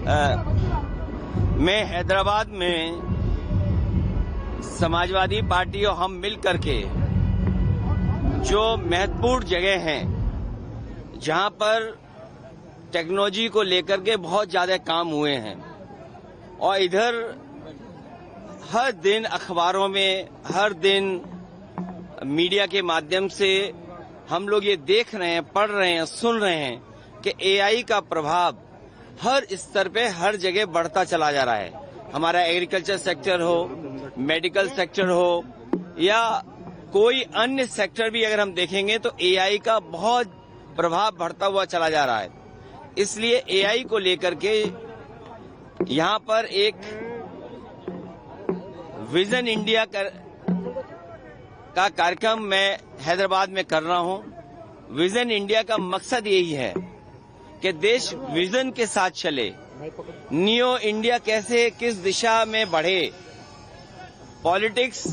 मैं हैदराबाद में समाजवादी पार्टी और हम मिल करके जो महत्वपूर्ण जगह हैं जहां पर टेक्नोलॉजी को लेकर के बहुत ज्यादा काम हुए हैं और इधर हर दिन अखबारों में, हर दिन मीडिया के माध्यम से हम लोग ये देख रहे हैं, पढ़ रहे हैं, सुन रहे हैं कि एआई का प्रभाव हर स्तर पे हर जगह बढ़ता चला जा रहा है। हमारा एग्रीकल्चर सेक्टर हो, मेडिकल सेक्टर हो या कोई अन्य सेक्टर भी अगर हम देखेंगे तो एआई का बहुत प्रभाव बढ़ता हुआ चला जा रहा है। इसलिए एआई को लेकर के यहाँ पर एक विजन इंडिया का कार्यक्रम मैं हैदराबाद में कर रहा हूँ। विजन इंडिया का मकसद यही है कि देश विजन के साथ चले, न्यू इंडिया कैसे किस दिशा में बढ़े, पॉलिटिक्स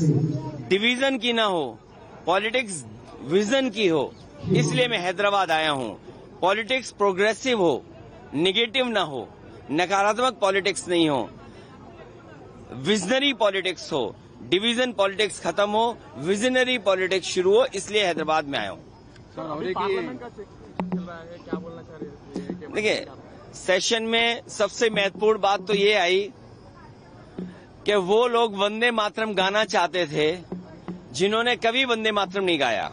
डिवीजन की ना हो, पॉलिटिक्स विजन की हो। इसलिए मैं हैदराबाद आया हूं। पॉलिटिक्स प्रोग्रेसिव हो, नेगेटिव ना हो, नकारात्मक पॉलिटिक्स नहीं हो, विजनरी पॉलिटिक्स हो, डिवीजन पॉलिटिक्स खत्म हो, विजनरी पॉलिटिक्स शुरू हो। इसलिए हैदराबाद में आया हूं। क्या बोलना चाह रहे हैं? देखिए, सेशन में सबसे महत्वपूर्ण बात तो ये आई कि वो लोग वंदे मातरम गाना चाहते थे जिन्होंने कभी वंदे मातरम नहीं गाया,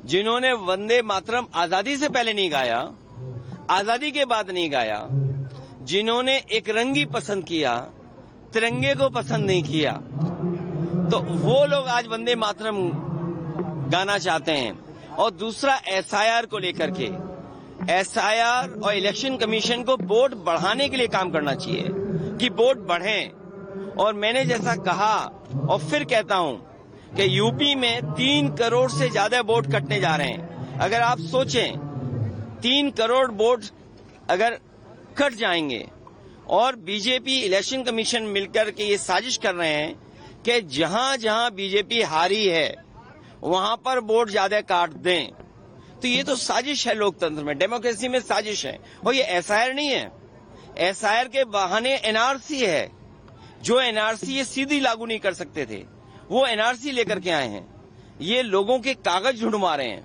जिन्होंने वंदे मातरम आजादी से पहले नहीं गाया, आजादी के बाद नहीं गाया, जिन्होंने एक रंगी पसंद किया, तिरंगे को पसंद नहीं किया, तो वो लोग आज वंदे मातरम गाना चाहते हैं। और दूसरा एसआईआर को लेकर के, एसआईआर और इलेक्शन कमीशन को वोट बढ़ाने के लिए काम करना चाहिए कि वोट बढ़ें। और मैंने जैसा कहा और फिर कहता हूं कि यूपी में 3 करोड़ से ज्यादा वोट कटने जा रहे हैं। अगर आप सोचें 3 करोड़ वोट अगर कट जाएंगे और बीजेपी इलेक्शन कमीशन मिलकर के ये साजिश कर रहे हैं कि जहां जहां बीजेपी हारी है वहां पर वोट ज्यादा काट दें, तो ये तो साजिश है। लोकतंत्र में, डेमोक्रेसी में साजिश है। और ये एसआईआर नहीं है, एसआईआर के बहाने एनआरसी है। जो एनआरसी ये सीधी लागू नहीं कर सकते थे, वो एनआरसी लेकर के आए हैं। ये लोगों के कागज ढूंढवा रहे हैं।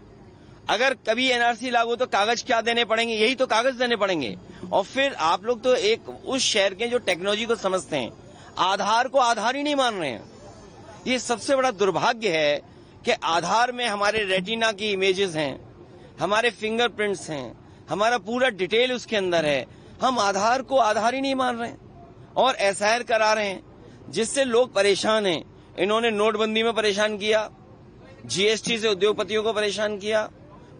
अगर कभी एनआरसी लागू तो कागज क्या देने पड़ेंगे? यही तो कागज देने पड़ेंगे। और फिर आप लोग तो एक उस शहर के जो टेक्नोलॉजी को समझते हैं, आधार को आधार ही नहीं मान रहे हैं। ये सबसे बड़ा दुर्भाग्य है कि आधार में हमारे रेटिना की इमेजेस हैं, हमारे फिंगरप्रिंट्स हैं, हमारा पूरा डिटेल उसके अंदर है। हम आधार को आधार ही नहीं मान रहे हैं और एसआईआर करा रहे हैं, जिससे लोग परेशान हैं। इन्होंने नोटबंदी में परेशान किया, जीएसटी से उद्योगपतियों को परेशान किया,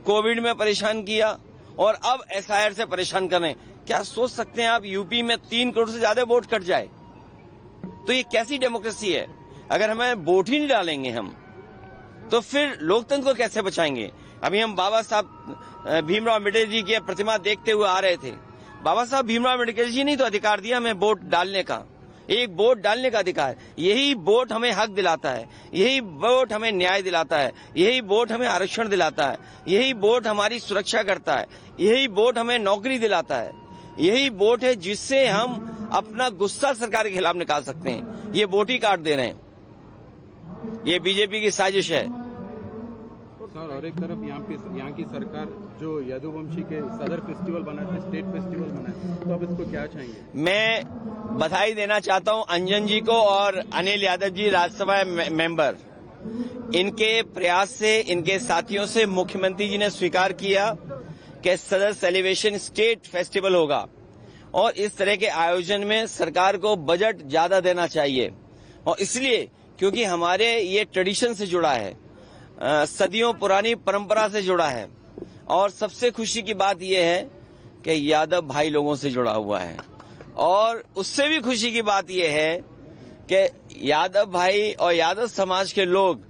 कोविड में परेशान किया और अब एसआईआर से परेशान कर रहे हैं। क्या सोच सकते हैं आप यूपी में 3 करोड़ से ज्यादा वोट कट जाए? तो ये कैसी डेमोक्रेसी है? अगर हमें वोट ही नहीं डालेंगे हम, तो फिर लोकतंत्र को कैसे बचाएंगे? अभी हम बाबा साहब भीमराव अम्बेडकर जी की प्रतिमा देखते हुए आ रहे थे। बाबा साहब भीमराव अम्बेडकर जी ने तो अधिकार दिया हमें वोट डालने का, एक वोट डालने का अधिकार। यही वोट हमें हक दिलाता है, यही वोट हमें न्याय दिलाता है, यही वोट हमें आरक्षण दिलाता है, यही वोट हमारी सुरक्षा करता है, यही वोट हमें नौकरी दिलाता है, यही वोट है जिससे हम अपना गुस्सा सरकार के खिलाफ निकाल सकते हैं। ये वोट ही काट दे रहे हैं। ये बीजेपी की साजिश है। सर, और एक तरफ यहाँ की सरकार जो यदुवंशी के सदर फेस्टिवल बनाते, स्टेट फेस्टिवल बनाए, तो अब इसको क्या चाहेंगे? मैं बधाई देना चाहता हूं अंजन जी को और अनिल यादव जी, राज्यसभा मेंबर। इनके प्रयास से, इनके साथियों से मुख्यमंत्री जी ने स्वीकार किया कि सदर सेलिब्रेशन स्टेट फेस्टिवल होगा और इस तरह के आयोजन में सरकार को बजट ज्यादा देना चाहिए। और इसलिए क्योंकि हमारे ये ट्रेडिशन से जुड़ा है, सदियों पुरानी परंपरा से जुड़ा है। और सबसे खुशी की बात यह है कि यादव भाई लोगों से जुड़ा हुआ है। और उससे भी खुशी की बात यह है कि यादव भाई और यादव समाज के लोग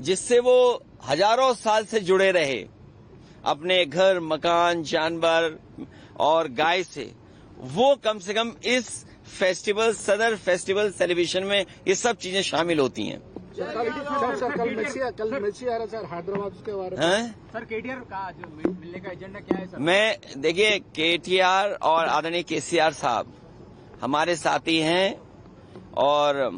जिससे वो हजारों साल से जुड़े रहे, अपने घर, मकान, जानवर और गाय से, वो कम से कम इस फेस्टिवल, सदर फेस्टिवल सेलिब्रेशन में ये सब चीजें शामिल होती हैं। सर कल मेसी आ रहा सर हैदराबाद, उसके बारे में हैं? सर केटीआर का जो मिलने का एजेंडा क्या है सर? मैं देखिए केटीआर और आदरणीय केसीआर साहब हमारे साथी हैं और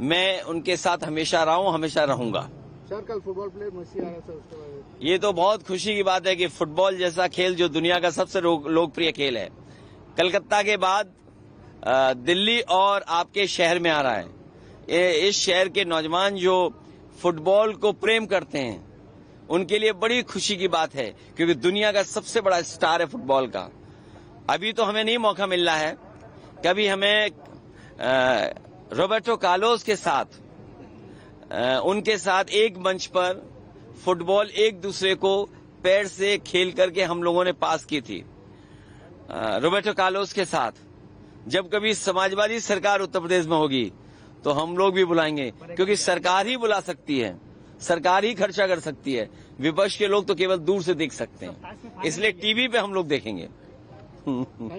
मैं उनके साथ हमेशा रहा हूं, हमेशा रहूंगा। सर कल फुटबॉल प्लेयर मेसी आ रहा सर, उसके बारे में ये तो बहुत खुशी की बात है कि फुटबॉल जैसा खेल जो दुनिया का सबसे लोकप्रिय खेल है, कलकत्ता के बाद दिल्ली और आपके शहर में आ रहा है। इस शहर के नौजवान जो फुटबॉल को प्रेम करते हैं उनके लिए बड़ी खुशी की बात है, क्योंकि दुनिया का सबसे बड़ा स्टार है फुटबॉल का। अभी तो हमें नहीं मौका मिल रहा है, कभी हमें रॉबर्टो कार्लोस के साथ उनके साथ एक मंच पर फुटबॉल एक दूसरे को पैर से खेल करके हम लोगों ने पास की थी। रॉबर्टो कार्लोस के साथ जब कभी समाजवादी सरकार उत्तर प्रदेश में होगी तो हम लोग भी बुलाएंगे, क्योंकि सरकार ही बुला सकती है, सरकार ही खर्चा कर सकती है। विपक्ष के लोग तो केवल दूर से देख सकते हैं, इसलिए टीवी पे हम लोग देखेंगे।